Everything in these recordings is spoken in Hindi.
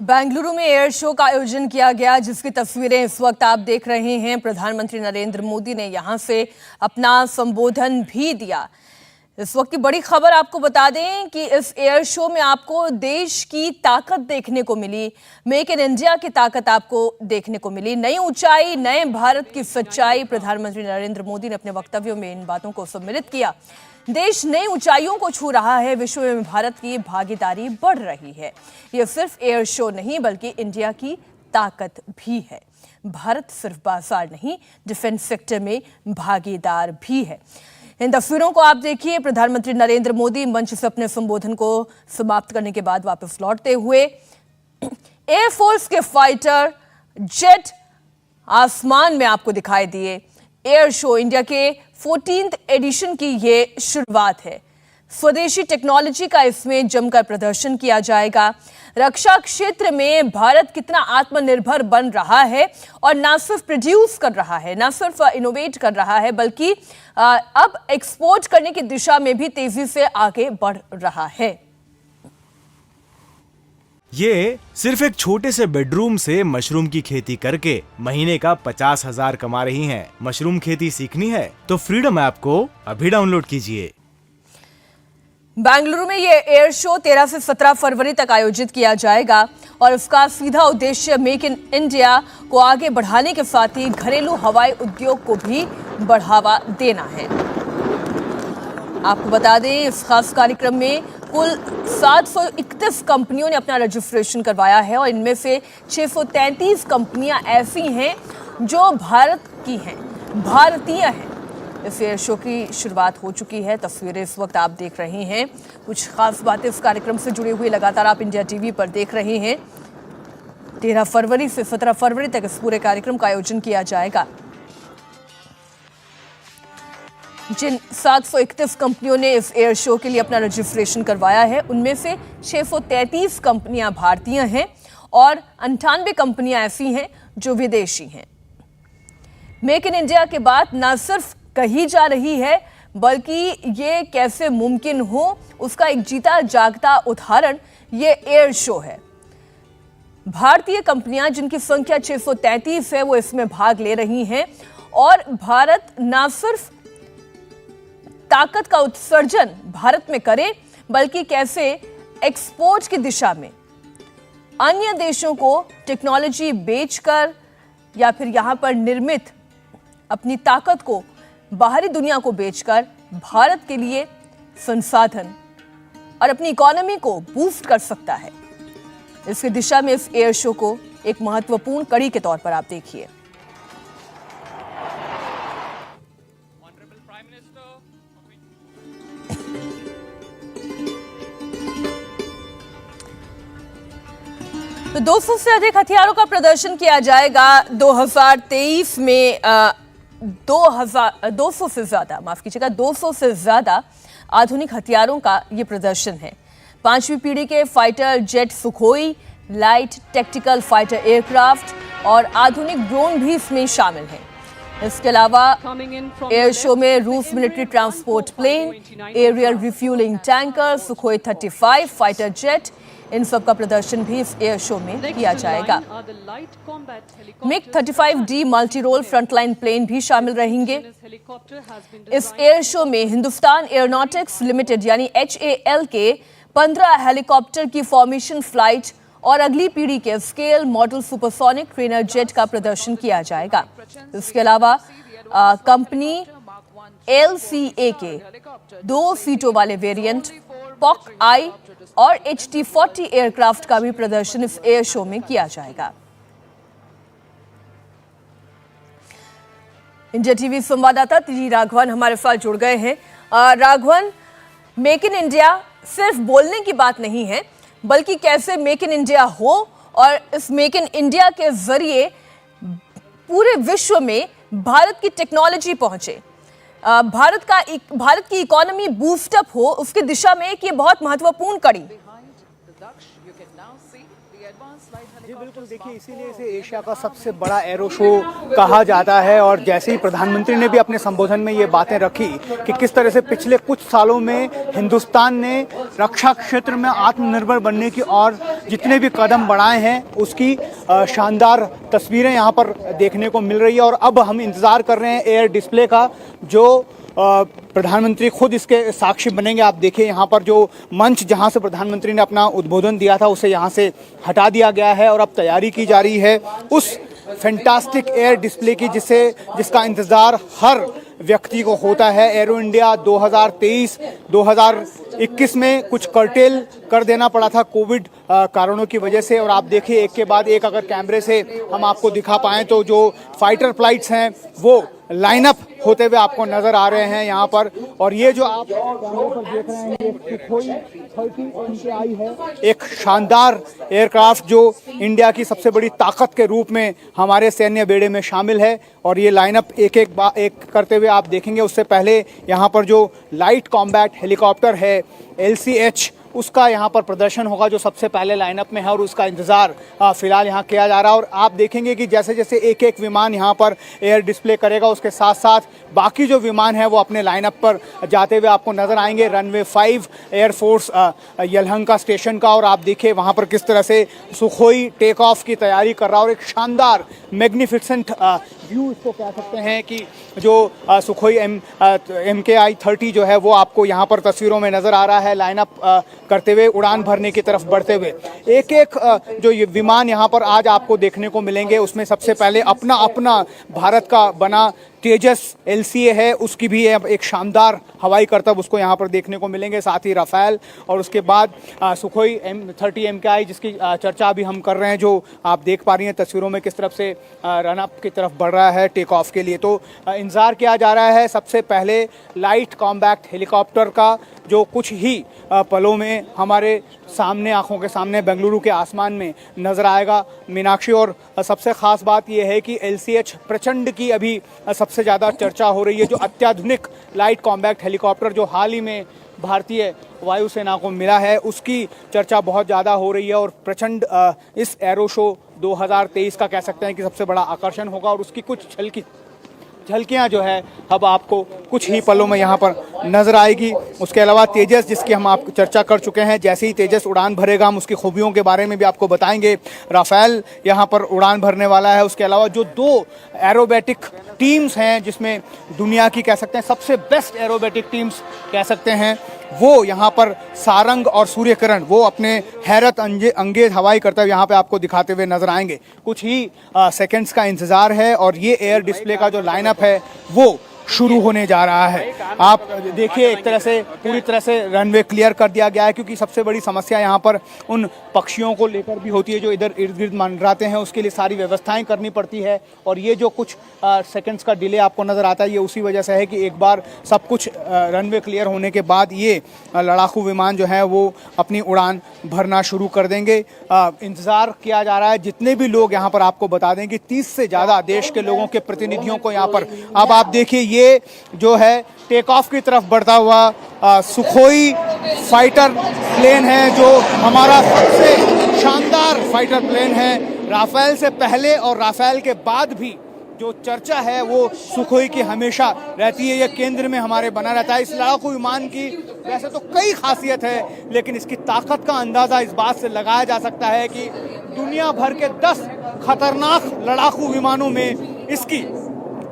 बेंगलुरु में एयर शो का आयोजन किया गया, जिसकी तस्वीरें इस वक्त आप देख रहे हैं। प्रधानमंत्री नरेंद्र मोदी ने यहां से अपना संबोधन भी दिया। इस वक्त की बड़ी खबर आपको बता दें कि इस एयर शो में आपको देश की ताकत देखने को मिली, मेक इन इंडिया की ताकत आपको देखने को मिली। नई ऊंचाई, नए भारत की सच्चाई, प्रधानमंत्री नरेंद्र मोदी ने अपने वक्तव्यों में इन बातों को सम्मिलित किया। देश नई ऊंचाइयों को छू रहा है, विश्व में भारत की भागीदारी बढ़ रही है। यह सिर्फ एयर शो नहीं बल्कि इंडिया की ताकत भी है। भारत सिर्फ बाजार नहीं, डिफेंस सेक्टर में भागीदार भी है। इन तस्वीरों को आप देखिए। प्रधानमंत्री नरेंद्र मोदी मंच से अपने संबोधन को समाप्त करने के बाद वापस लौटते हुए एयरफोर्स के फाइटर जेट आसमान में आपको दिखाई दिए। एयर शो इंडिया के 14th एडिशन की ये शुरुआत है। स्वदेशी टेक्नोलॉजी का इसमें जमकर प्रदर्शन किया जाएगा। रक्षा क्षेत्र में भारत कितना आत्मनिर्भर बन रहा है और ना सिर्फ प्रोड्यूस कर रहा है, ना सिर्फ इनोवेट कर रहा है, बल्कि अब एक्सपोर्ट करने की दिशा में भी तेजी से आगे बढ़ रहा है। ये सिर्फ एक छोटे से बेडरूम से मशरूम की खेती करके महीने का 50,000 कमा रही हैं। मशरूम खेती सीखनी है तो फ्रीडम ऐप को अभी डाउनलोड कीजिए। बेंगलुरु में ये एयर शो 13 से 17 फरवरी तक आयोजित किया जाएगा और इसका सीधा उद्देश्य मेक इन इंडिया को आगे बढ़ाने के साथ ही घरेलू हवाई उद्योग को भी बढ़ावा देना है। आपको बता दें, इस खास कार्यक्रम में कुल 731 कंपनियों ने अपना रजिस्ट्रेशन करवाया है और इनमें से 633 कंपनियां ऐसी हैं जो भारत की हैं, भारतीय हैं। इस एयर शो की शुरुआत हो चुकी है। तस्वीरें इस वक्त आप देख रहे हैं। कुछ खास बातें इस कार्यक्रम से जुड़ी हुई लगातार आप इंडिया टीवी पर देख रहे हैं। 13 फरवरी से 17 फरवरी तक इस पूरे कार्यक्रम का आयोजन किया जाएगा। जिन 731 कंपनियों ने इस एयर शो के लिए अपना रजिस्ट्रेशन करवाया है, उनमें से 633 कंपनियां भारतीय हैं और 98 कंपनियां ऐसी हैं जो विदेशी हैं। मेक इन इंडिया के बाद न सिर्फ कही जा रही है, बल्कि ये कैसे मुमकिन हो उसका एक जीता जागता उदाहरण ये एयर शो है। भारतीय कंपनियां, जिनकी संख्या 633 है, वो इसमें भाग ले रही हैं और भारत न सिर्फ ताकत का उत्सर्जन भारत में करे, बल्कि कैसे एक्सपोर्ट की दिशा में अन्य देशों को टेक्नोलॉजी बेचकर या फिर यहां पर निर्मित अपनी ताकत को बाहरी दुनिया को बेचकर भारत के लिए संसाधन और अपनी इकोनॉमी को बूस्ट कर सकता है। इसकी दिशा में इस एयर शो को एक महत्वपूर्ण कड़ी के तौर पर आप देखिए। तो 200 से अधिक हथियारों का प्रदर्शन किया जाएगा 2023 में। 200 से ज्यादा, माफ कीजिएगा, 200 से ज्यादा आधुनिक हथियारों का ये प्रदर्शन है। 5वीं पीढ़ी के fighter jet Sukhoi, light tactical fighter aircraft और आधुनिक ड्रोन भी इसमें शामिल हैं। इसके अलावा एयर शो में रूस military transport plane, aerial refuelling tanker, Sukhoi 35 fighter jet, इन सब का प्रदर्शन भी इस एयर शो में किया जाएगा। MiG 35D multi role frontline plane भी शामिल रहेंगे। इस एयर शो में हिंदुस्तान एयरोनॉटिक्स लिमिटेड यानी HAL के 15 हेलीकॉप्टर की फॉर्मेशन फ्लाइट और अगली पीढ़ी के scale model supersonic trainer jet का प्रदर्शन किया जाएगा। इसके अलावा कंपनी LCA के 2 सीटों वाले वेरिएंट पॉक आई और HT-40 एयरक्राफ्ट का भी प्रदर्शन इस एयर शो में किया जाएगा। इंडिया टीवी संवाददाता जी राघवन हमारे साथ जुड़ गए हैं। राघवन, मेक इन इंडिया सिर्फ बोलने की बात नहीं है, बल्कि कैसे मेक इन इंडिया हो और इस मेक इन इंडिया के जरिए पूरे विश्व में भारत की टेक्नोलॉजी पहुंचे, भारत की इकोनॉमी बूस्टअप हो, उसकी दिशा में एक ये बहुत महत्वपूर्ण कड़ी। जी बिल्कुल, देखिए इसीलिए इसे एशिया का सबसे बड़ा एरो शो कहा जाता है। और जैसे ही प्रधानमंत्री ने भी अपने संबोधन में ये बातें रखी कि किस तरह से पिछले कुछ सालों में हिंदुस्तान ने रक्षा क्षेत्र में आत्मनिर्भर बनने की और जितने भी कदम बढ़ाए हैं उसकी शानदार तस्वीरें यहाँ पर देखने को मिल रही है। और अब हम इंतज़ार कर रहे हैं एयर डिस्प्ले का, जो प्रधानमंत्री खुद इसके साक्षी बनेंगे। आप देखिए यहाँ पर जो मंच जहाँ से प्रधानमंत्री ने अपना उद्बोधन दिया था उसे यहाँ से हटा दिया गया है और अब तैयारी की जा रही है उस फैंटास्टिक एयर डिस्प्ले की जिसका इंतज़ार हर व्यक्ति को होता है। एरो इंडिया 2023-2021 में कुछ कर्टेल कर देना पड़ा था कोविड कारणों की वजह से। और आप देखिए एक के बाद एक अगर कैमरे से हम आपको दिखा पाएँ तो जो फाइटर फ्लाइट्स हैं वो लाइनअप होते हुए आपको नजर आ रहे हैं यहाँ पर। और ये जो आप कैमरे पर देख रहे हैं ये सुखोई 30 MKI है, एक शानदार एयरक्राफ्ट जो इंडिया की सबसे बड़ी ताकत के रूप में हमारे सैन्य बेड़े में शामिल है। और ये लाइनअप एक करते हुए आप देखेंगे। उससे पहले यहाँ पर जो लाइट कॉम्बैट हेलीकॉप्टर है LCH उसका यहाँ पर प्रदर्शन होगा जो सबसे पहले लाइनअप में है और उसका इंतज़ार फिलहाल यहाँ किया जा रहा है। और आप देखेंगे कि जैसे जैसे एक एक विमान यहाँ पर एयर डिस्प्ले करेगा उसके साथ साथ बाकी जो विमान है वो अपने लाइनअप पर जाते हुए आपको नज़र आएंगे। रनवे 5 एयरफोर्स यलहंका स्टेशन का, और आप देखिए वहाँ पर किस तरह से सुखोई टेक ऑफ की तैयारी कर रहा है। और एक शानदार मैग्निफिसेंट व्यू इसको कह सकते हैं कि जो सुखोई MKI 30 जो है वो आपको यहाँ पर तस्वीरों में नज़र आ रहा है लाइनअप करते हुए उड़ान भरने की तरफ बढ़ते हुए। एक एक जो ये विमान यहाँ पर आज आपको देखने को मिलेंगे उसमें सबसे पहले अपना अपना भारत का बना तेजस LCA है, उसकी भी एक शानदार हवाई करतब उसको यहाँ पर देखने को मिलेंगे, साथ ही राफेल और उसके बाद सुखोई 30 MKI जिसकी चर्चा अभी हम कर रहे हैं, जो आप देख पा रही हैं तस्वीरों में किस तरफ से रन अप की तरफ बढ़ रहा है टेक ऑफ के लिए। तो इंतज़ार किया जा रहा है सबसे पहले लाइट कॉम्बैक्ट हेलीकॉप्टर का जो कुछ ही पलों में हमारे सामने आंखों के सामने बेंगलुरु के आसमान में नज़र आएगा मीनाक्षी। और सबसे ख़ास बात यह है कि LCH प्रचंड की अभी सबसे ज़्यादा चर्चा हो रही है, जो अत्याधुनिक लाइट कॉम्बैक्ट हेलीकॉप्टर जो हाल ही में भारतीय वायुसेना को मिला है उसकी चर्चा बहुत ज़्यादा हो रही है। और प्रचंड इस एरो शो 2023 का कह सकते हैं कि सबसे बड़ा आकर्षण होगा। और उसकी कुछ झलकियाँ जो है अब आपको कुछ ही पलों में यहाँ पर नजर आएगी। उसके अलावा तेजस जिसकी हम आप चर्चा कर चुके हैं, जैसे ही तेजस उड़ान भरेगा हम उसकी खूबियों के बारे में भी आपको बताएंगे। राफेल यहाँ पर उड़ान भरने वाला है। उसके अलावा जो 2 एरोबेटिक टीम्स हैं जिसमें दुनिया की कह सकते हैं सबसे बेस्ट एरोबेटिक टीम्स कह सकते हैं वो यहाँ पर सारंग और सूर्यकिरण वो अपने हैरत अंगेज हवाई करते हुए यहाँ पे आपको दिखाते हुए नजर आएंगे। कुछ ही सेकंड्स का इंतज़ार है और ये एयर डिस्प्ले का जो लाइनअप है वो शुरू होने जा रहा है। आप देखिए एक तरह से पूरी तरह से रनवे क्लियर कर दिया गया है, क्योंकि सबसे बड़ी समस्या यहाँ पर उन पक्षियों को लेकर भी होती है जो इधर इर्द गिर्द मंडराते हैं, उसके लिए सारी व्यवस्थाएं करनी पड़ती है। और ये जो कुछ सेकंड्स का डिले आपको नज़र आता है ये उसी वजह से है कि एक बार सब कुछ रनवे क्लियर होने के बाद ये लड़ाकू विमान जो है वो अपनी उड़ान भरना शुरू कर देंगे। इंतज़ार किया जा रहा है। जितने भी लोग यहाँ पर आपको बता दें कि 30 से ज़्यादा देश के लोगों के प्रतिनिधियों को यहाँ पर अब आप देखिए ये जो है टेक ऑफ की तरफ बढ़ता हुआ सुखोई फाइटर प्लेन है जो हमारा सबसे शानदार फाइटर प्लेन है। राफेल से पहले और राफेल के बाद भी जो चर्चा है वो सुखोई की हमेशा रहती है, ये केंद्र में हमारे बना रहता है। इस लड़ाकू विमान की वैसे तो कई खासियत है, लेकिन इसकी ताकत का अंदाज़ा इस बात से लगाया जा सकता है कि दुनिया भर के 10 खतरनाक लड़ाकू विमानों में इसकी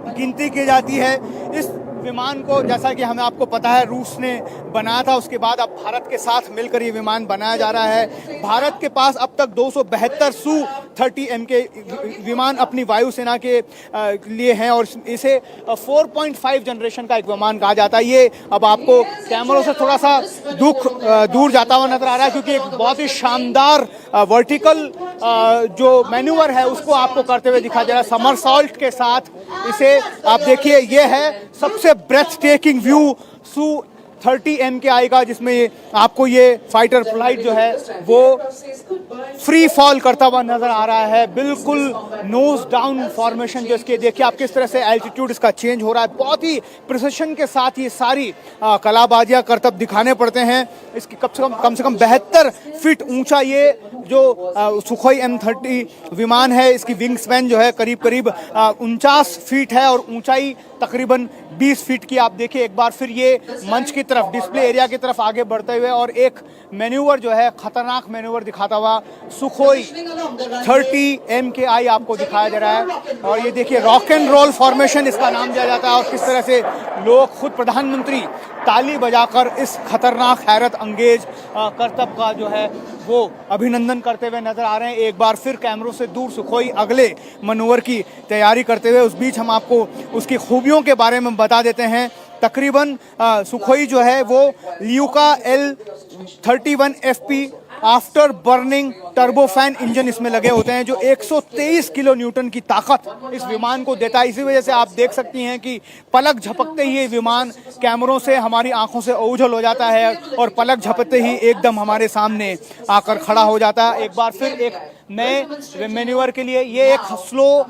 गिनती की जाती है। इस विमान को जैसा कि हमें आपको पता है रूस ने बनाया था, उसके बाद अब भारत के साथ मिलकर ये विमान बनाया जा रहा है। भारत के पास अब तक 272 Su-30 MK विमान अपनी वायुसेना के लिए हैं और इसे 4.5 जनरेशन का एक विमान कहा जाता है। ये अब आपको कैमरों से थोड़ा सा दूर जाता हुआ नजर आ रहा है, क्योंकि एक बहुत ही शानदार वर्टिकल जो मैन्यूवर है उसको आपको करते हुए दिखाई दे रहा है समरसॉल्ट के साथ। इसे आप देखिए ये है सबसे breath taking view Su-30 MKI का, जिसमें आपको ये फाइटर फ्लाइट जो है वो फ्री फॉल करता हुआ नजर आ रहा है। बिल्कुल नोज डाउन फॉर्मेशन जो इसके देखिए आप किस तरह से एल्टीट्यूड इसका चेंज हो रहा है। बहुत ही प्रिसिशन के साथ ये सारी कलाबाजियां करतब दिखाने पड़ते हैं। इसकी कम से कम 72 फीट ऊंचा ये जो सुखोई M30 विमान है, इसकी विंग स्पैन जो है करीब 49 फीट है और ऊंचाई तकरीबन 20 फीट की। आप देखिए एक बार फिर ये मंच की तरफ, डिस्प्ले एरिया की तरफ आगे बढ़ते हुए और एक मैन्यूवर जो है, खतरनाक मैन्यूवर दिखाता हुआ सुखोई 30 MKI आपको दिखाया जा रहा है। और ये देखिए रॉक एंड रोल फॉर्मेशन इसका नाम दिया जाता है और किस तरह से लोग, खुद प्रधानमंत्री ताली बजाकर इस खतरनाक हैरत अंगेज करतब का जो है वो अभिनंदन करते हुए नजर आ रहे हैं। एक बार फिर कैमरों से दूर सुखोई अगले मनोवर की तैयारी करते हुए, उस बीच हम आपको उसकी खूबियों के बारे में बता देते हैं। तकरीबन सुखोई जो है वो Luca L31 FP after burning turbofan engine इसमें लगे होते हैं, जो 123 किलो न्यूटन की ताकत इस विमान को देता है। इसी वजह से आप देख सकती हैं कि पलक झपकते ही ये विमान कैमरों से हमारी आंखों से ओझल हो जाता है और पलक झपकते ही एकदम हमारे सामने आकर खड़ा हो जाता है। एक बार फिर एक नए मैन्यूवर के लिए ये एक स्लो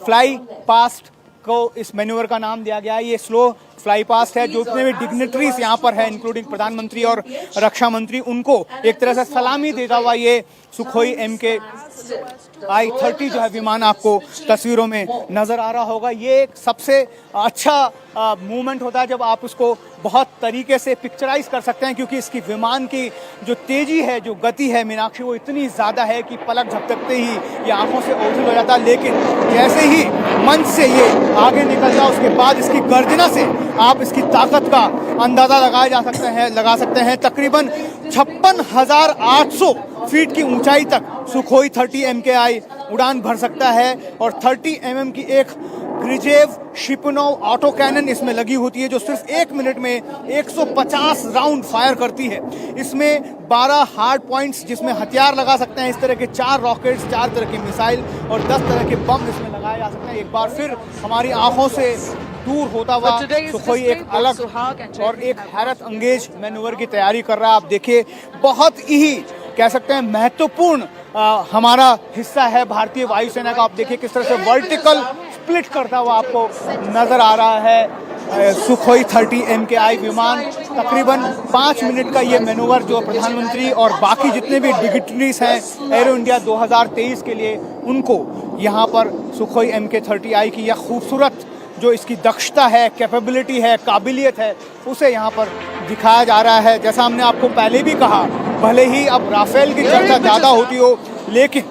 फ्लाई पास्ट को इस मैन्यूवर का नाम दिया गया है। ये स्लो फ्लाई पास्ट है। जो जितने भी डिग्नेटरीज यहाँ पर है, इंक्लूडिंग प्रधानमंत्री और रक्षा मंत्री, उनको एक तरह से सलामी देता हुआ ये सुखोई MKI 30 जो है विमान आपको तस्वीरों में नजर आ रहा होगा। ये एक सबसे अच्छा मूवमेंट होता है जब आप उसको बहुत तरीके से पिक्चराइज कर सकते हैं, क्योंकि इसकी विमान की जो तेजी है, जो गति है मीनाक्षी, वो इतनी ज़्यादा है कि पलक झपकते ही ये आंखों से ओझल हो जाता है। लेकिन जैसे ही मंच से ये आगे निकलता, उसके बाद इसकी गर्जना से आप इसकी ताकत का अंदाज़ा लगा सकते हैं। तकरीबन 56,800 फीट की ऊंचाई तक सुखोई 30 MKI उड़ान भर सकता है और 30 mm की एक ग्रिजेव शिपनोव ऑटो कैनन इसमें लगी होती है, जो सिर्फ 1 मिनट में 150 राउंड फायर करती है। इसमें 12 हार्ड पॉइंट्स जिसमें हथियार लगा सकते हैं, इस तरह के 4 रॉकेट्स, 4 तरह के मिसाइल और 10 तरह के बम इसमें लगाए जा सकते हैं। एक बार फिर हमारी आंखों से दूर होता हुआ सुखोई एक अलग और एक हैरत अंगेज मैन्यूवर की तैयारी कर रहा है। आप देखिए बहुत ही कह सकते हैं महत्वपूर्ण हमारा हिस्सा है भारतीय वायुसेना का। आप देखिए किस तरह से वर्टिकल स्प्लिट करता हुआ आपको नजर आ रहा है सुखोई 30 MKI विमान। तकरीबन 5 मिनट का ये मैनूवर जो प्रधानमंत्री और बाकी जितने भी डिग्नेटरीज हैं एरो इंडिया 2023 के लिए, उनको यहाँ पर सुखोई MK30I की यह खूबसूरत जो इसकी दक्षता है, कैपेबिलिटी है, काबिलियत है, उसे यहाँ पर दिखाया जा रहा है। जैसा हमने आपको पहले भी कहा, भले ही अब राफेल की चर्चा ज़्यादा होती हो, लेकिन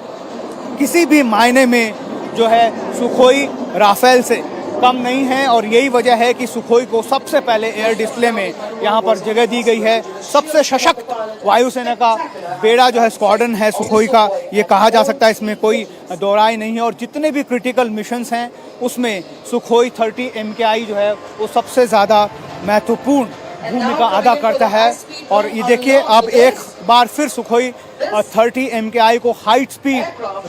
किसी भी मायने में जो है सुखोई राफेल से कम नहीं है और यही वजह है कि सुखोई को सबसे पहले एयर डिस्प्ले में यहाँ पर जगह दी गई है। सबसे सशक्त वायुसेना का बेड़ा जो है, स्क्वाड्रन है सुखोई का, ये कहा जा सकता है, इसमें कोई दोहराई नहीं है। और जितने भी क्रिटिकल मिशंस हैं उसमें सुखोई 30 MKI जो है वो सबसे ज़्यादा महत्वपूर्ण भूमिका अदा करता है। और ये देखिए आप एक बार फिर सुखोई 30 MKI को हाई स्पीड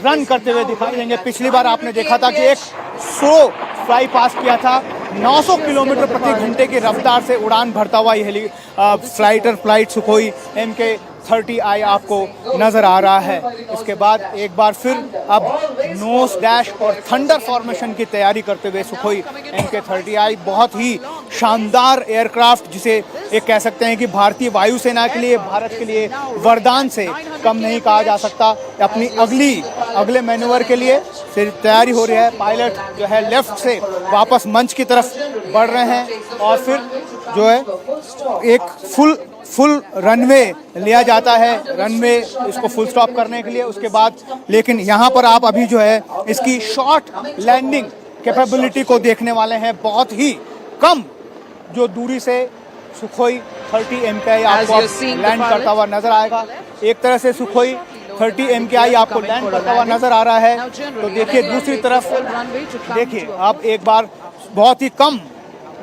रन करते हुए दिखाई देंगे। पिछली बार आपने देखा था कि एक स्लो फ्लाई पास किया था, 900 किलोमीटर प्रति घंटे की रफ्तार से उड़ान भरता हुआ ये फ्लाइट सुखोई MK30I आपको नजर आ रहा है। इसके बाद एक बार फिर अब नोज डैश और थंडर फॉर्मेशन की तैयारी करते हुए सुखोई MK30I बहुत ही शानदार एयरक्राफ्ट, जिसे एक कह सकते हैं कि भारतीय वायुसेना के लिए, भारत के लिए वरदान से कम नहीं कहा जा सकता। अपनी अगले मैन्यूवर के लिए तैयारी हो रही है। पायलट जो है लेफ्ट से वापस मंच की तरफ बढ़ रहे हैं और फिर जो है एक फुल रनवे लिया जाता है, रनवे इसको फुल स्टॉप करने के लिए। उसके बाद लेकिन यहाँ पर आप अभी जो है इसकी शॉर्ट लैंडिंग कैपेबिलिटी को देखने वाले हैं। बहुत ही कम जो दूरी से सुखोई 30 MKI आपको लैंड करता हुआ नजर आएगा। एक तरह से सुखोई 30 MKI आपको लैंड करता हुआ नजर आ रहा है। तो देखिए दूसरी तरफ देखिए आप एक बार बहुत ही कम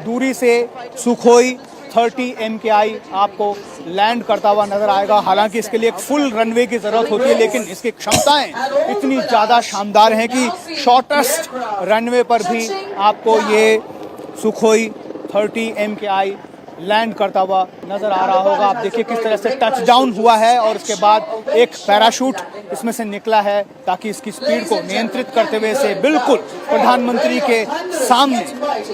दूरी से सुखोई 30 MKI आपको लैंड करता हुआ नजर आएगा। हालांकि इसके लिए एक फुल रनवे की जरूरत होती है, लेकिन इसकी क्षमताएं इतनी ज़्यादा शानदार हैं कि शॉर्टेस्ट रनवे पर भी आपको ये सुखोई 30 MKI लैंड करता हुआ नजर आ रहा होगा। आप देखिए किस तरह से टच डाउन हुआ है और उसके बाद एक पैराशूट इसमें से निकला है ताकि इसकी स्पीड को नियंत्रित करते हुए इसे बिल्कुल प्रधानमंत्री के सामने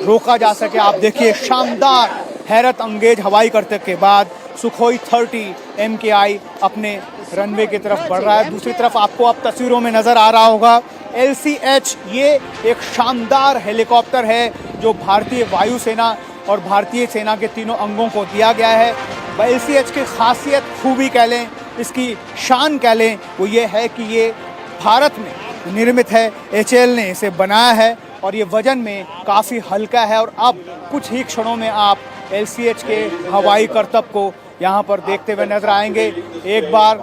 रोका जा सके। आप देखिए शानदार हैरत अंगेज हवाई करते के बाद सुखोई 30 MKI अपने रनवे की तरफ बढ़ रहा है। दूसरी तरफ आपको अब तस्वीरों में नज़र आ रहा होगा LCH, ये एक शानदार हेलीकॉप्टर है जो भारतीय वायुसेना और भारतीय सेना के तीनों अंगों को दिया गया है। LCH की खासियत, खूबी कह लें, इसकी शान कह लें, वो ये है कि ये भारत में निर्मित है। HAL ने इसे बनाया है और ये वजन में काफ़ी हल्का है। और अब कुछ ही क्षणों में आप LCH के हवाई करतब को यहाँ पर देखते हुए नजर आएंगे। एक बार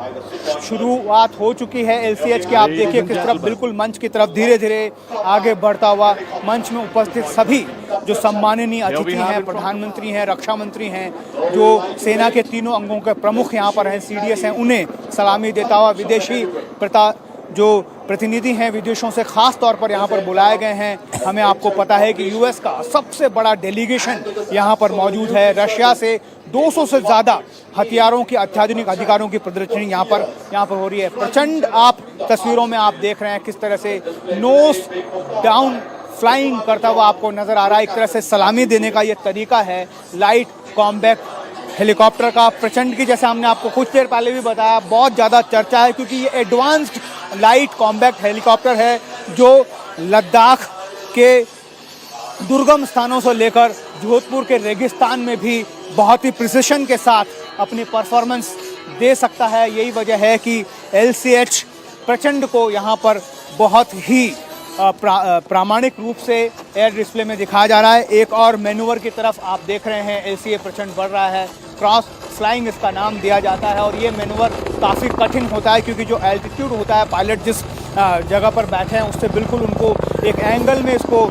शुरुआत हो चुकी है LCH की। आप देखिए किस तरफ, बिल्कुल मंच की तरफ धीरे धीरे आगे बढ़ता हुआ। मंच में उपस्थित सभी जो सम्माननीय अतिथि हैं, प्रधानमंत्री हैं, रक्षा मंत्री हैं, जो सेना के तीनों अंगों के प्रमुख यहाँ पर हैं, CDS हैं, उन्हें सलामी देता हुआ विदेशी जो प्रतिनिधि हैं विदेशों से खास तौर पर यहाँ पर बुलाए गए हैं। हमें आपको पता है कि US का सबसे बड़ा डेलीगेशन यहाँ पर मौजूद है। रशिया से 200 से ज़्यादा हथियारों की, अत्याधुनिक अधिकारों की प्रदर्शनी यहाँ पर हो रही है। प्रचंड आप तस्वीरों में आप देख रहे हैं किस तरह से नोज डाउन फ्लाइंग करता हुआ आपको नज़र आ रहा है। एक तरह से सलामी देने का ये तरीका है लाइट कॉम्बैट हेलीकॉप्टर का। प्रचंड की, जैसे हमने आपको कुछ देर पहले भी बताया, बहुत ज़्यादा चर्चा है क्योंकि ये एडवांस्ड लाइट कॉम्बैक्ट हेलीकॉप्टर है जो लद्दाख के दुर्गम स्थानों से लेकर जोधपुर के रेगिस्तान में भी बहुत ही प्रिसिशन के साथ अपनी परफॉर्मेंस दे सकता है। यही वजह है कि LCH प्रचंड को यहाँ पर बहुत ही प्रामाणिक रूप से एयर डिस्प्ले में दिखाया जा रहा है। एक और मैन्यूवर की तरफ आप देख रहे हैं LCA प्रचंड बढ़ रहा है। क्रॉस फ्लाइंग इसका नाम दिया जाता है और ये मैन्यूवर काफ़ी कठिन होता है क्योंकि जो एल्टीट्यूड होता है, पायलट जिस जगह पर बैठे हैं उससे बिल्कुल उनको एक एंगल में इसको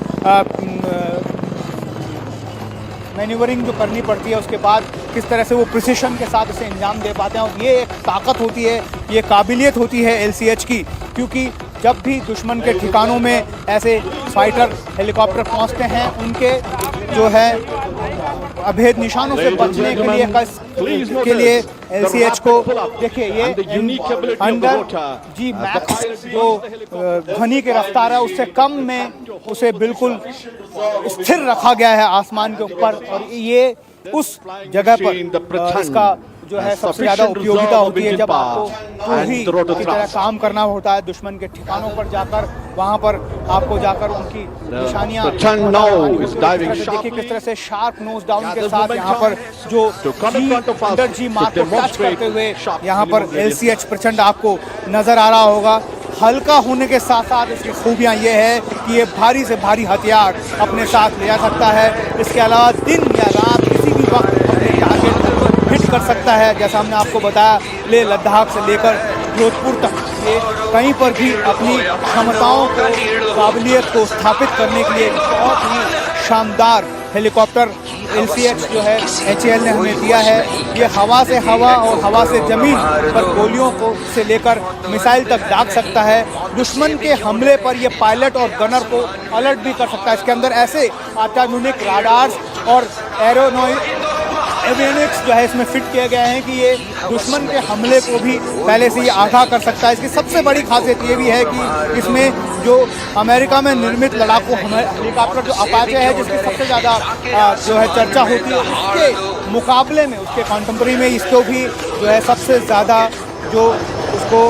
मैन्यूवरिंग जो करनी पड़ती है, उसके बाद किस तरह से वो प्रिसिशन के साथ इसे अंजाम दे पाते हैं। और ये एक ताकत होती है, ये काबिलियत होती है LCH की, क्योंकि जब भी दुश्मन के ठिकानों में ऐसे फाइटर हेलीकॉप्टर पहुंचते हैं, उनके जो है अभेद निशानों से बचने के लिए LCH को देखिए, ये अंडर जी मैक्स जो ध्वनि की रफ्तार है उससे कम में उसे बिल्कुल स्थिर रखा गया है आसमान के ऊपर। और ये उस जगह पर इसका जो है सबसे ज़्यादा उपयोगिता होती है जब आपको पूरी की तरह काम करना होता है दुश्मन के ठिकानों पर जाकर, वहाँ पर आपको जाकर उनकी निशानियाँ। देखिए किस तरह से शार्प नोज डाउन के साथ यहाँ पर जो अंडर जी मार्क को टच करते हुए यहाँ पर LCH प्रचंड आपको नज़र आ रहा होगा। हल्का होने के साथ साथ इसकी खूबियाँ ये है कि ये भारी से भारी हथियार अपने साथ ले जा सकता है। इसके अलावा दिन या रात किसी भी वक्त अपने टारगेट हिट कर सकता है। जैसा हमने आपको बताया, लेह लद्दाख से लेकर जोधपुर तक ये कहीं पर भी अपनी क्षमताओं को, काबिलियत को स्थापित करने के लिए बहुत ही शानदार हेलीकॉप्टर LCH जो है HAL ने हमें दिया है। ये हवा से हवा और हवा से ज़मीन पर गोलियों को से लेकर मिसाइल तक दाग सकता है। दुश्मन के हमले पर ये पायलट और गनर को अलर्ट भी कर सकता है। इसके अंदर ऐसे अत्याधुनिक राडार्स और एवियोनिक्स जो है इसमें फिट किए गए हैं कि ये दुश्मन के हमले को भी पहले से ही आगाह कर सकता है। इसकी सबसे बड़ी खासियत ये भी है कि इसमें जो अमेरिका में निर्मित लड़ाकू हेलीकॉप्टर जो अपाचे है, जिसकी सबसे ज़्यादा जो है चर्चा होती है, उसके मुकाबले में, उसके कंटेम्पररी में इसको भी जो है सबसे ज़्यादा जो उसको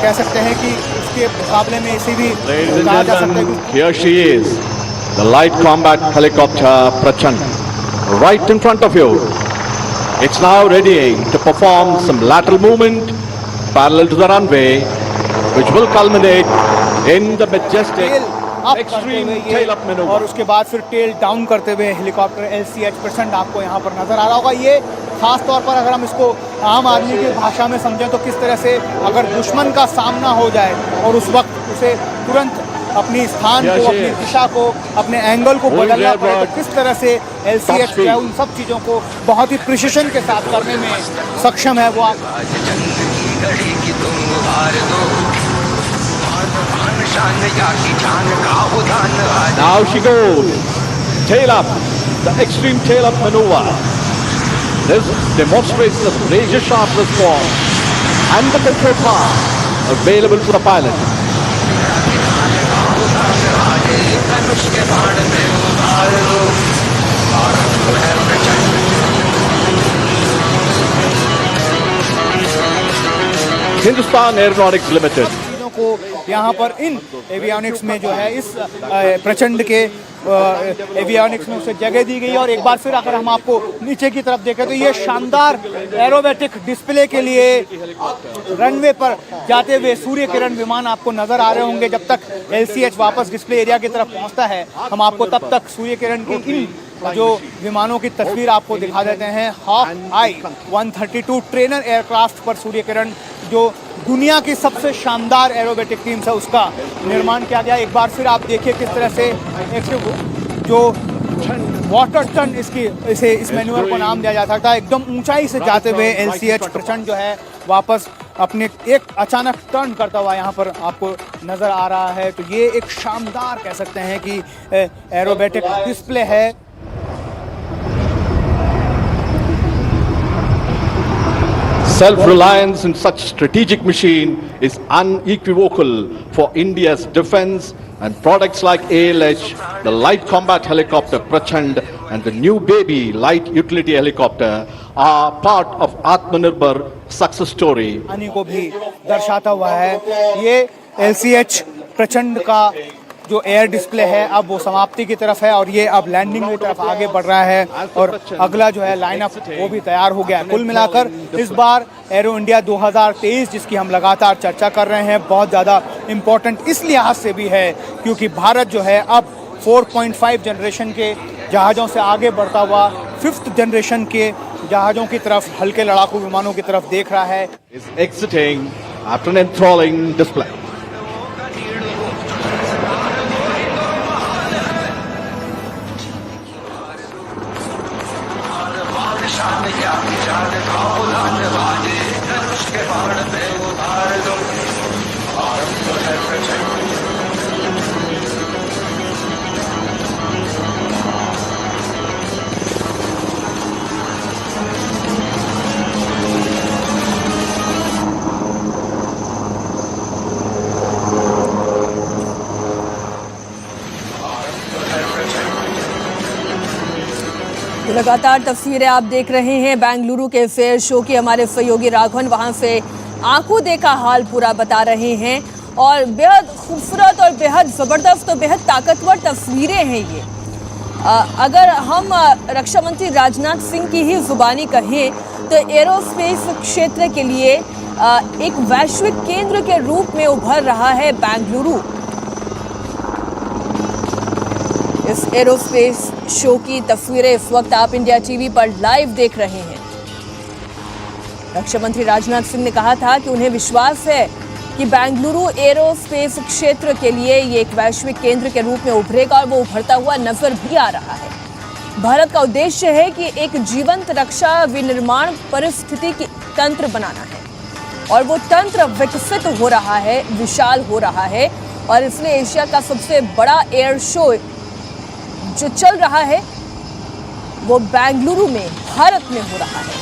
कह सकते हैं कि उसके मुकाबले में इसे भी कहा जा सकता है। Here she is, the light combat helicopter Prachand, right in front of you. It's now ready to perform some lateral movement parallel to the runway, which will culminate in the majestic extreme tail up maneuver. और उसके बाद फिर टेल डाउन करते हुए हेलीकॉप्टर LCH प्रचंड आपको यहाँ पर नजर आ रहा होगा। ये खास तौर पर अगर हम इसको आम आदमी की भाषा में समझें तो किस तरह से अगर दुश्मन का सामना हो जाए और उस वक्त उसे तुरंत अपनी स्थान को, अपनी दिशा को, अपने एंगल को बदलना पड़े, तो किस तरह से LCH जो है उन सब चीज़ों को बहुत ही प्रिसिशन के साथ करने में सक्षम है। वो आप Now she goes tail up, the extreme tail up maneuver. This demonstrates the razor sharp response and the control path available to the pilot. Hindustan Aeronautics Limited. चीज़ों को यहाँ पर इन एवियोनिक्स में जो है इस प्रचंड के एवियोनिक्स में उसे जगह दी गई है। और एक बार फिर अगर हम आपको नीचे की तरफ देखें तो ये शानदार एरोबैटिक डिस्प्ले के लिए रनवे पर जाते हुए सूर्य किरण विमान आपको नजर आ रहे होंगे। जब तक LCH वापस डिस्प्ले एरिया की तरफ पहुंचता है हम आपको तब तक सूर्य किरण की इन जो विमानों की तस्वीर आपको दिखा देते हैं। हॉक-आई 132 ट्रेनर एयरक्राफ्ट पर सूर्य किरण जो दुनिया की सबसे शानदार एरोबैटिक टीम है उसका निर्माण किया गया। एक बार फिर आप देखिए किस तरह से जो वाटर टन इस मैन्यूअर को नाम दिया जा सकता है, एकदम ऊंचाई से जाते हुए LCH प्रचंड जो है वापस अपने एक अचानक टर्न करता हुआ यहाँ पर आपको नज़र आ रहा है। तो ये एक शानदार कह सकते हैं कि एरोबैटिक डिस्प्ले है। Self-reliance in such strategic machine is unequivocal for India's defense, and products like ALH, the light combat helicopter Prachand and the new baby light utility helicopter are part of Atmanirbhar success story. हानि को भी दर्शाता हुआ है। ये LCH प्रचंड का जो एयर डिस्प्ले है अब वो समाप्ति की तरफ है और ये अब लैंडिंग की तरफ आगे बढ़ रहा है और अगला जो है लाइनअप वो भी तैयार हो गया है। कुल मिलाकर इस बार एरो इंडिया 2023 जिसकी हम लगातार चर्चा कर रहे हैं बहुत ज़्यादा इम्पोर्टेंट इस लिहाज से भी है क्योंकि भारत जो है अब 4.5 जनरेशन के जहाज़ों से आगे बढ़ता हुआ 5th जनरेशन के जहाज़ों की तरफ, हल्के लड़ाकू विमानों की तरफ देख रहा है। Is exiting after an enthralling display. तो लगातार तस्वीरें आप देख रहे हैं बेंगलुरु के फेयर शो की। हमारे सहयोगी राघवन वहां से आंखों देखा हाल पूरा बता रहे हैं और बेहद खूबसूरत और बेहद ज़बरदस्त और बेहद ताकतवर तस्वीरें हैं ये। अगर हम रक्षा मंत्री राजनाथ सिंह की ही जुबानी कहें तो एरोस्पेस क्षेत्र के लिए एक वैश्विक केंद्र के रूप में उभर रहा है बेंगलुरु। इस एरोस्पेस शो की तस्वीरें इस वक्त आप इंडिया टीवी पर लाइव देख रहे हैं। रक्षा मंत्री राजनाथ सिंह ने कहा था कि उन्हें विश्वास है कि बेंगलुरु एरोस्पेस क्षेत्र के लिए ये एक वैश्विक केंद्र के रूप में उभरेगा और वो उभरता हुआ नजर भी आ रहा है। भारत का उद्देश्य है कि एक जीवंत रक्षा विनिर्माण परिस्थिति की तंत्र बनाना है और वो तंत्र विकसित हो रहा है, विशाल हो रहा है और इसलिए एशिया का सबसे बड़ा एयर शो जो चल रहा है वो बेंगलुरु में भारत में हो रहा है।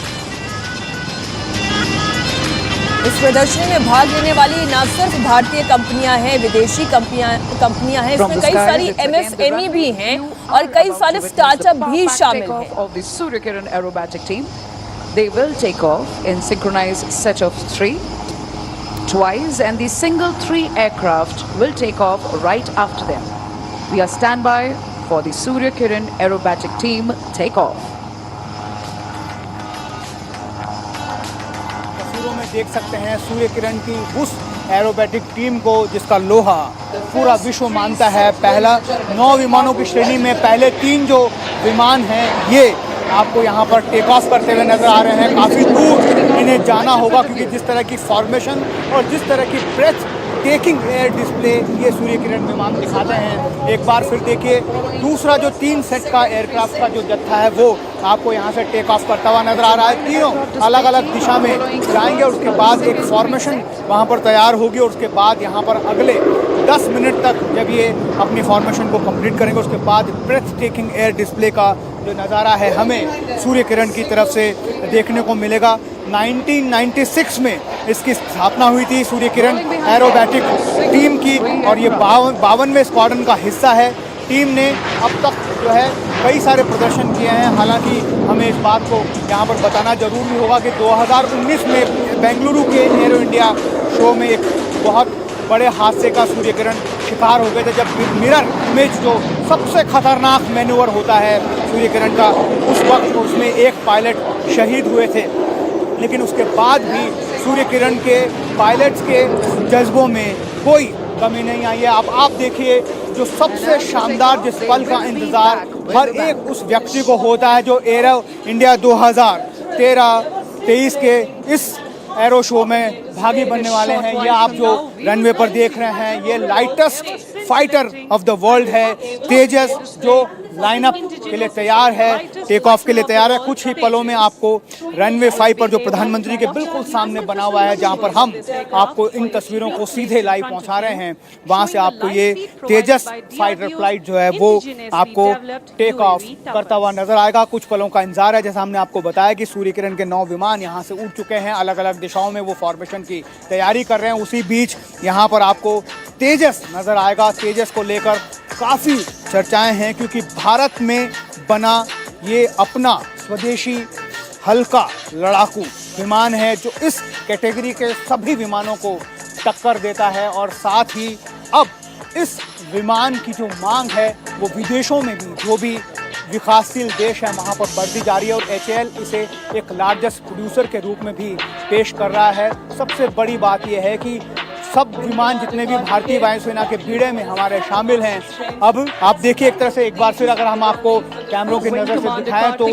इस प्रदर्शनी में भाग लेने वाली न सिर्फ भारतीय कंपनियां हैं, विदेशी कंपनियां हैं, इसमें कई सारी MSME भी हैं और कई सारे स्टार्टअप भी शामिल हैं। They will take off in synchronized set of 3 twice and the single 3 aircraft will take off right after them. We are standby for the Surya Kiran aerobatic team takeoff. तस्वीरों में देख सकते हैं सूर्य किरण की उस एरोबैटिक टीम को जिसका लोहा पूरा विश्व मानता है। पहला 9 विमानों की श्रेणी में पहले 3 जो विमान हैं ये आपको यहाँ पर टेक ऑफ करते हुए नजर आ रहे हैं। काफ़ी दूर इन्हें जाना होगा क्योंकि जिस तरह की फॉर्मेशन और जिस तरह की ब्रेथ टेकिंग एयर डिस्प्ले ये सूर्य किरण विमान दिखाते हैं। एक बार फिर देखिए दूसरा जो 3 सेट का एयरक्राफ्ट का जो जत्था है वो आपको यहाँ से टेक ऑफ करता हुआ नजर आ रहा है। तीनों अलग अलग दिशा में जाएंगे और उसके बाद एक फॉर्मेशन वहाँ पर तैयार होगी और उसके बाद यहाँ पर अगले 10 मिनट तक जब ये अपनी फॉर्मेशन को कंप्लीट करेंगे उसके बाद ब्रेथ टेकिंग एयर डिस्प्ले का जो नज़ारा है हमें सूर्य किरण की तरफ से देखने को मिलेगा। 1996 में इसकी स्थापना हुई थी सूर्य किरण एरोबैटिक टीम की और ये 52वें स्क्वाड्रन का हिस्सा है। टीम ने अब तक जो है कई सारे प्रदर्शन किए हैं। हालांकि हमें इस बात को यहाँ पर बताना जरूरी होगा कि 2019 में बेंगलुरु के एरो इंडिया शो में एक बहुत बड़े हादसे का सूर्य किरण शिकार हो गए थे, जब मिरर इमेज जो सबसे खतरनाक मैन्यूवर होता है सूर्य किरण का, उस वक्त उसमें एक पायलट शहीद हुए थे। लेकिन उसके बाद भी सूर्य किरण के पायलट्स के जज्बों में कोई कमी नहीं आई है। अब आप देखिए, जो सबसे शानदार जिस पल का इंतज़ार हर एक उस व्यक्ति को होता है जो एरो इंडिया 2023 के इस एरो शो में भागी बनने वाले हैं। ये आप जो रनवे पर देख रहे हैं, ये lightest fighter of the world है तेजस, जो लाइनअप के लिए तैयार है, टेक ऑफ के लिए तैयार है। कुछ ही पलों में आपको रनवे 5 पर, जो प्रधानमंत्री के बिल्कुल सामने बना हुआ है, जहां पर हम आपको इन तस्वीरों को सीधे लाइव पहुंचा रहे हैं, वहां से आपको ये तेजस फाइटर फ्लाइट जो है वो आपको टेक ऑफ करता हुआ नजर आएगा। कुछ पलों का इंतजार है। जैसा हमने आपको बताया कि सूर्य किरण के 9 विमान यहाँ से उड़ चुके हैं, अलग अलग दिशाओं में वो फॉर्मेशन की तैयारी कर रहे हैं। उसी बीच यहाँ पर आपको तेजस नजर आएगा। तेजस को लेकर काफ़ी चर्चाएं हैं, क्योंकि भारत में बना ये अपना स्वदेशी हल्का लड़ाकू विमान है, जो इस कैटेगरी के सभी विमानों को टक्कर देता है। और साथ ही अब इस विमान की जो मांग है वो विदेशों में भी, जो भी विकासशील देश है वहाँ पर बढ़ती जा रही है, और HAL इसे एक लार्जेस्ट प्रोड्यूसर के रूप में भी पेश कर रहा है। सबसे बड़ी बात यह है कि सब विमान जितने भी भारतीय वायुसेना के बीड़े में हमारे शामिल हैं, अब आप देखिए एक तरह से एक बार फिर अगर हम आपको कैमरों की नज़र से दिखाएं तो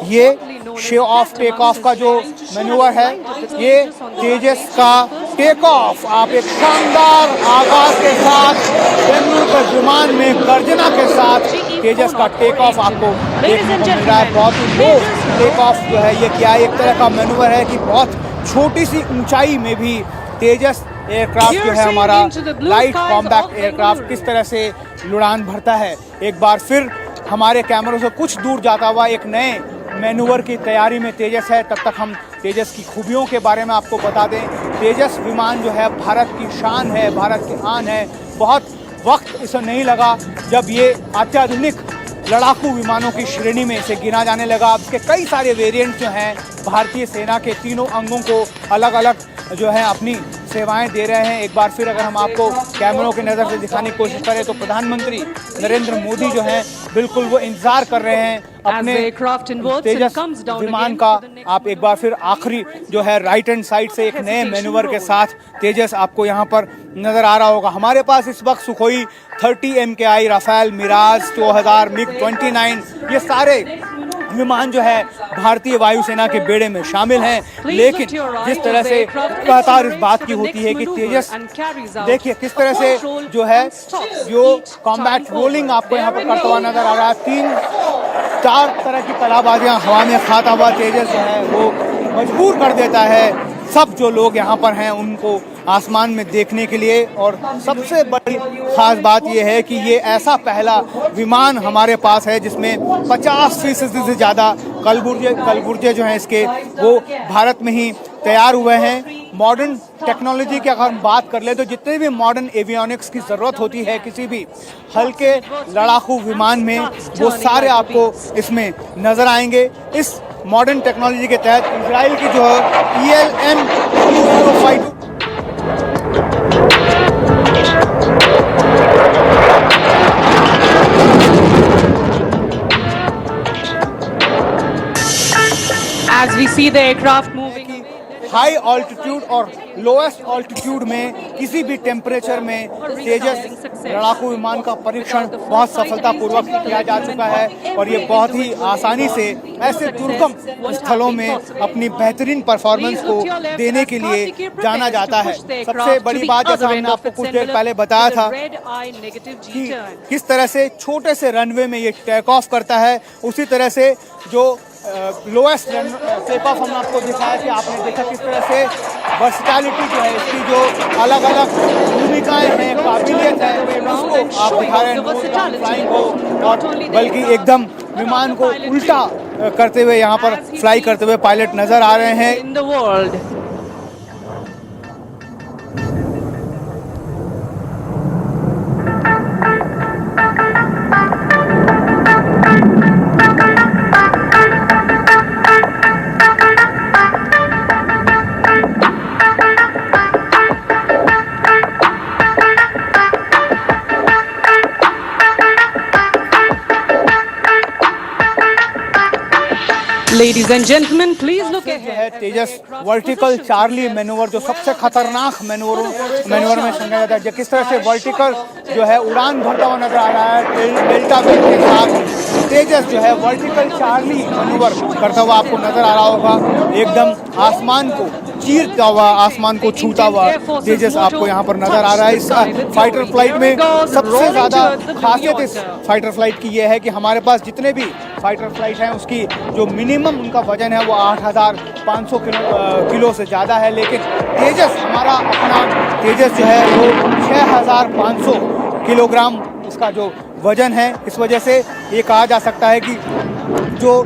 ये शो ऑफ टेक ऑफ का जो मैन्यूवर है, ये तेजस का टेक ऑफ आप एक शानदार आगाज के साथ बेंगलुरु के विमान में गर्जना के साथ तेजस का टेक ऑफ आपको देखने को मिल रहा है। बहुत ही लो टेक ऑफ जो है ये क्या एक तरह का मैन्यूवर है कि बहुत छोटी सी ऊंचाई में भी तेजस एयरक्राफ्ट जो है हमारा लाइट कॉम्बैक्ट एयरक्राफ्ट किस तरह से उड़ान भरता है। एक बार फिर हमारे कैमरों से कुछ दूर जाता हुआ एक नए मैन्यूवर की तैयारी में तेजस है। तब तक हम तेजस की खूबियों के बारे में आपको बता दें। तेजस विमान जो है भारत की शान है, भारत की आन है। बहुत वक्त इसे नहीं लगा जब ये अत्याधुनिक लड़ाकू विमानों की श्रेणी में इसे गिना जाने लगा। अब इसके कई सारे वेरिएंट जो हैं भारतीय सेना के तीनों अंगों को अलग अलग जो है अपनी सेवाएं दे रहे हैं। एक बार फिर अगर हम आपको कैमरों की नज़र से दिखाने की कोशिश करें तो प्रधानमंत्री नरेंद्र मोदी जो हैं बिल्कुल वो इंतजार कर रहे हैं अपने तेजस विमान का। आप एक बार फिर आखिरी जो है राइट हैंड साइड से एक नए मैन्यूवर के साथ तेजस आपको यहाँ पर नज़र आ रहा होगा। हमारे पास इस वक्त Sukhoi 30 MKI, Rafale, Miraj 2000, MiG-29 ये सारे विमान जो है भारतीय वायुसेना के बेड़े में शामिल हैं। लेकिन जिस तरह से लगातार इस बात की होती है कि तेजस देखिए किस तरह से जो है जो कॉम्बैट रोलिंग आपको यहाँ पर करता हुआ नजर आ रहा है। 3-4 तरह की कलाबाजियाँ हवा में खाता हुआ तेजस जो है वो मजबूर कर देता है सब जो लोग यहाँ पर हैं उनको आसमान में देखने के लिए। और सबसे बड़ी खास बात यह है कि ये ऐसा पहला विमान हमारे पास है जिसमें 50% से ज़्यादा कलपुर्जे जो हैं इसके वो भारत में ही तैयार हुए हैं। मॉडर्न टेक्नोलॉजी की अगर हम बात कर ले तो जितने भी मॉडर्न एवियोनिक्स की ज़रूरत होती है किसी भी हल्के लड़ाकू विमान में, वो सारे आपको इसमें नज़र आएंगे। इस मॉडर्न टेक्नोलॉजी के तहत इजराइल की जो ELM 2052 As we see the aircraft moving high altitude और लोएस्ट ऑल्टीट्यूड में किसी भी टेम्परेचर में तेजस लड़ाकू विमान का परीक्षण बहुत सफलतापूर्वक किया जा चुका है। और ये बहुत ही आसानी से ऐसे दुर्गम स्थलों में अपनी बेहतरीन परफॉर्मेंस को देने के लिए जाना जाता है। सबसे बड़ी बात जैसा हमने आपको कुछ देर पहले बताया था कि किस तरह से छोटे से रनवे में ये टेक ऑफ करता है, उसी तरह से जो लोएस्ट टेक ऑफ हमने आपको दिखाया कि आपने देखा किस तरह से वर्सिटैलिटी जो है इसकी जो अलग अलग भूमिकाएं हैं, काबिलियत है, उसको आप दिखा रहे हैं फ्लाइंग को, और बल्कि एकदम विमान को उल्टा करते हुए यहाँ पर फ्लाई करते हुए पायलट नजर आ रहे हैं। in the world. Ladies and gentlemen, please look जो ahead. है तेजस वर्टिकल चार्ली मैनूवर, जो सबसे खतरनाक मैनूवर में समझा जाता है, किस तरह से वर्टिकल जो है उड़ान भरता हुआ नजर आ रहा है डेल्टा वेग के साथ। तेजस जो है वर्टिकल चार्ली मैनूवर करता हुआ आपको नजर आ रहा होगा, एकदम आसमान को चीरता हुआ, आसमान को छूता हुआ तेजस आपको यहाँ पर नजर आ रहा है। इस फाइटर फ्लाइट में सबसे ज्यादा खासियत इस फाइटर फ्लाइट की यह है कि हमारे पास जितने भी फाइटर फ्लाइट हैं उसकी जो मिनिमम उनका वजन है वो 8,500 किलो से ज़्यादा है, लेकिन तेजस हमारा अपना तेजस जो है वो 6,500 किलोग्राम इसका जो वजन है। इस वजह से ये कहा जा सकता है कि जो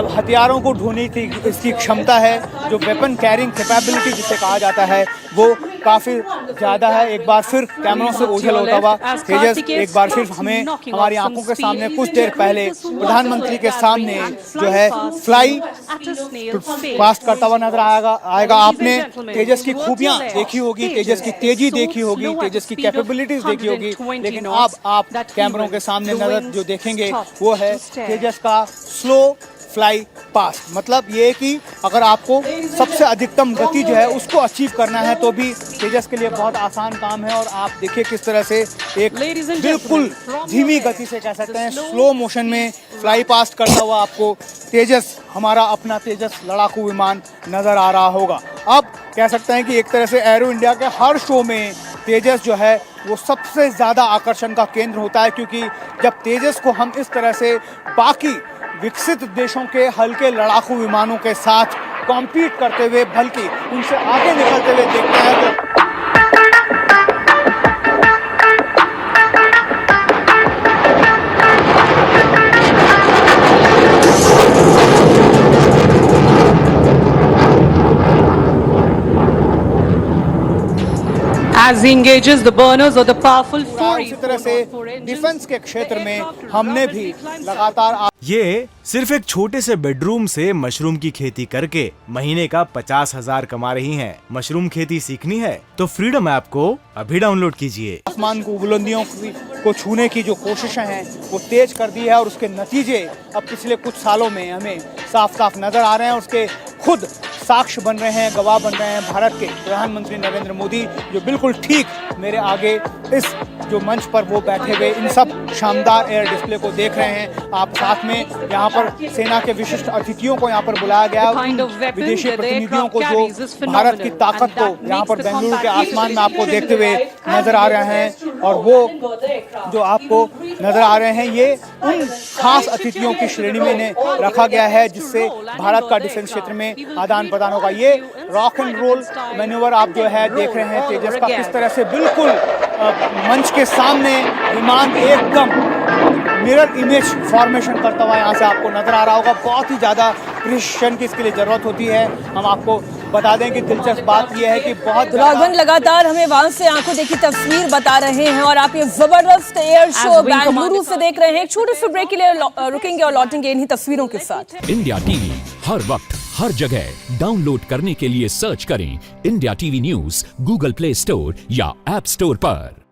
हथियारों को ढोने की इसकी क्षमता है, जो वेपन कैरिंग कैपेबिलिटी जिसे कहा जाता है, वो काफ़ी ज़्यादा है। एक बार फिर कैमरों से ओझल होता हुआ तेजस एक बार फिर हमें हमारी आंखों के सामने कुछ देर पहले प्रधानमंत्री के सामने जो है फ्लाई पास्ट करता हुआ नजर आएगा। आपने तेजस की खूबियां देखी होगी, तेजस की तेजी देखी होगी, तेजस की कैपेबिलिटीज देखी होगी, लेकिन अब आप कैमरों के सामने नजर जो देखेंगे वो है तेजस का स्लो फ्लाई पास्ट। मतलब ये कि अगर आपको सबसे अधिकतम गति जो है उसको अचीव करना है तो भी तेजस के लिए बहुत आसान काम है। और आप देखिए किस तरह से एक बिल्कुल धीमी गति से कह सकते हैं स्लो मोशन में फ्लाई पास्ट करता हुआ आपको तेजस, हमारा अपना तेजस लड़ाकू विमान नज़र आ रहा होगा। अब कह सकते हैं कि एक तरह से एरो इंडिया के हर शो में तेजस जो है वो सबसे ज़्यादा आकर्षण का केंद्र होता है, क्योंकि जब तेजस को हम इस तरह से बाकी विकसित देशों के हल्के लड़ाकू विमानों के साथ कॉम्पीट करते हुए, बल्कि उनसे आगे निकलते हुए देखते हैं तो As he engages the burners of the powerful उसी तरह से डिफेंस के क्षेत्र में हमने भी लगातार ये सिर्फ एक छोटे से बेडरूम से मशरूम की खेती करके महीने का 50,000 कमा रही हैं। मशरूम खेती सीखनी है तो फ्रीडम ऐप को अभी डाउनलोड कीजिए। आसमान को बुलंदियों को छूने की जो कोशिशें हैं वो तेज कर दी है और उसके नतीजे अब पिछले कुछ सालों में हमें साफ साफ नजर आ रहे हैं। उसके खुद साक्ष्य बन रहे हैं, गवाह बन रहे हैं भारत के प्रधानमंत्री नरेंद्र मोदी, जो बिल्कुल ठीक मेरे आगे इस जो मंच पर वो बैठे हुए इन सब शानदार एयर डिस्प्ले को देख रहे हैं। आप साथ में यहाँ पर सेना के विशिष्ट अतिथियों को यहाँ पर बुलाया गया, विदेशी प्रतिनिधियों को जो भारत की ताकत को यहाँ पर बेंगलुरु के आसमान में आपको देखते हुए नजर आ रहे हैं। और वो जो आपको नजर आ रहे हैं ये उन खास अतिथियों की श्रेणी में रखा गया है जिससे भारत का डिफेंस क्षेत्र में आदान प्रदान होगा। ये रॉक एंड रोल मैन्यूवर आप जो है देख रहे हैं तेजस का, किस तरह से बिल्कुल मंच के सामने विमान एकदम मिरर इमेज फॉर्मेशन करता हुआ यहाँ से आपको नजर आ रहा होगा। बहुत ही ज़्यादा प्रिसिशन की इसके लिए ज़रूरत होती है। हम आपको बता दें कि दिलचस्प बात यह है कि बहुत राघवन लगातार हमें वहां से आंखों देखी तस्वीर बता रहे हैं और आप ये जबरदस्त एयर शो बेंगलुरु से देख रहे हैं। एक छोटे से ब्रेक के लिए रुकेंगे और लौटेंगे इन्हीं तस्वीरों के साथ। इंडिया टीवी हर वक्त हर जगह डाउनलोड करने के लिए सर्च करें India TV news Google play store या ऐप स्टोर पर।